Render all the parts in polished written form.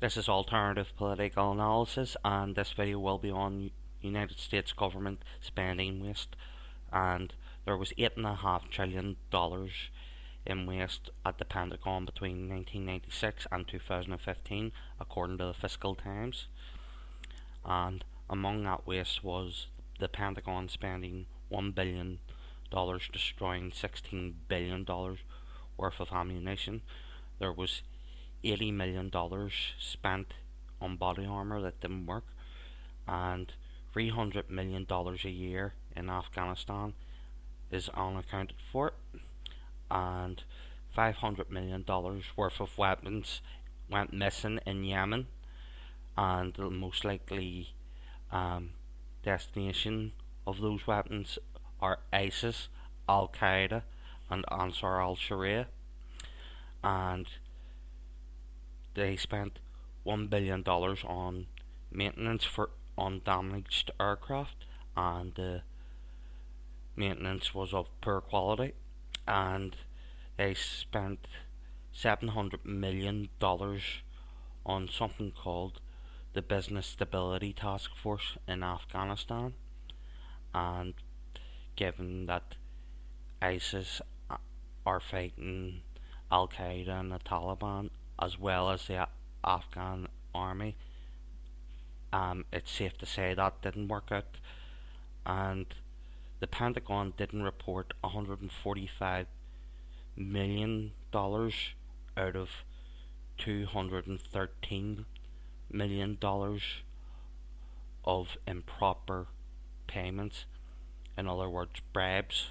This is Alternative Political Analysis, and this video will be on United States government spending waste. And there was $8.5 trillion in waste at the Pentagon between 1996 and 2015, according to the Fiscal Times. And among that waste was the Pentagon spending $1 billion destroying $16 billion worth of ammunition. There was $80 million spent on body armor that didn't work, and $300 million a year in Afghanistan is unaccounted for, and $500 million worth of weapons went missing in Yemen, and the most likely destination of those weapons are ISIS, Al Qaeda, and Ansar al Sharia. And they spent $1 billion on maintenance for undamaged aircraft, and the maintenance was of poor quality. And they spent $700 million on something called the Business Stability Task Force in Afghanistan. And given that ISIS are fighting Al Qaeda and the Taliban as well as the Afghan army, it's safe to say that didn't work out. And the Pentagon didn't report $145 million out of $213 million of improper payments, in other words, bribes.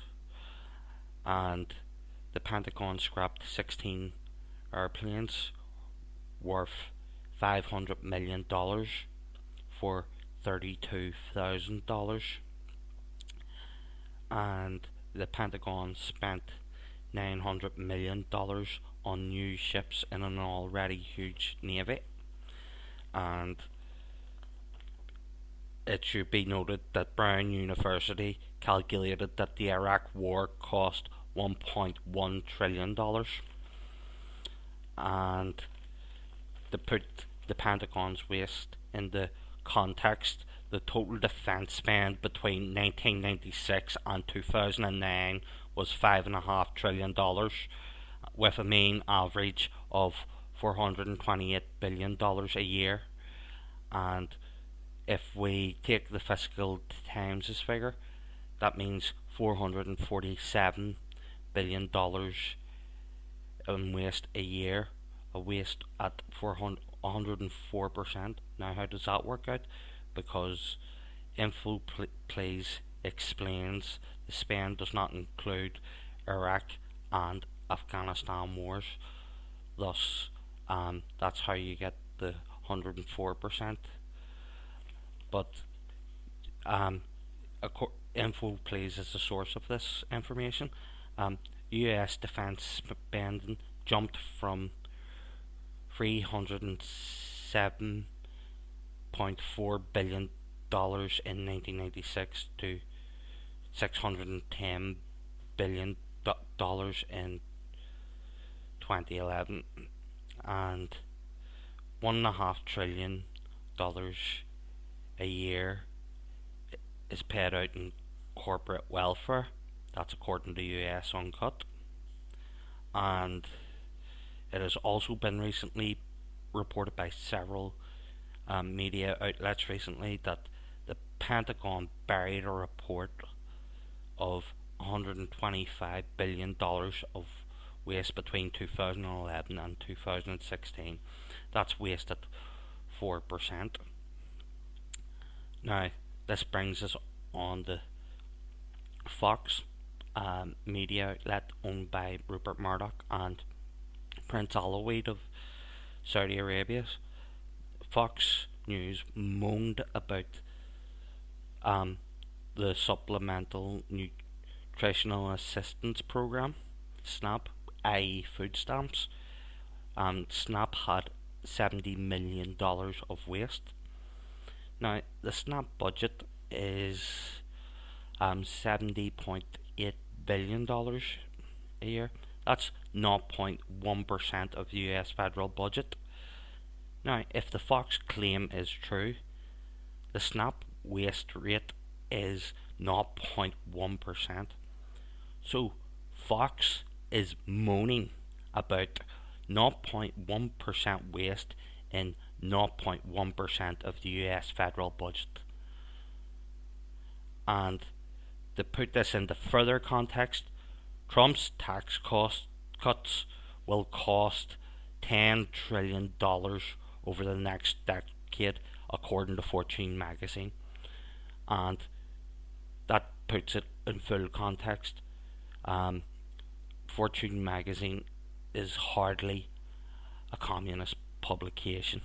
And the Pentagon scrapped 16 airplanes worth $500 million for $32,000, and the Pentagon spent $900 million on new ships in an already huge navy. And it should be noted that Brown University calculated that the Iraq War cost $1.1 trillion. And to put the Pentagon's waste in the context, the total defense spend between 1996 and 2009 was $5.5 trillion, with a mean average of $428 billion a year. And if we take the Fiscal Times' figure, that means $447 billion in waste a year, a waste at 104%. Now, how does that work out? Because InfoPlays explains the spend does not include Iraq and Afghanistan wars. Thus, that's how you get the 104%. But InfoPlays is the source of this information. US defense spending jumped from $307.4 billion in 1996 to $610 billion in 2011, and $1.5 trillion a year is paid out in corporate welfare. That's according to US Uncut. And it has also been recently reported by several media outlets recently that the Pentagon buried a report of $125 billion of waste between 2011 and 2016. That's waste at 4%. Now, this brings us on to Fox, media outlet owned by Rupert Murdoch and Prince Alawid of Saudi Arabia. Fox News moaned about the Supplemental Nutritional Assistance Program, SNAP, i.e. food stamps. SNAP had $70 million of waste. Now, the SNAP budget is $70.8 billion a year. That's 0.1% of the US federal budget. Now, if the Fox claim is true, the snap waste rate is 0.1%. So Fox is moaning about 0.1% waste in 0.1% of the US federal budget. And to put this into further context, Trump's tax cuts will cost $10 trillion over the next decade, according to Fortune magazine. And that puts it in full context. Fortune magazine is hardly a communist publication.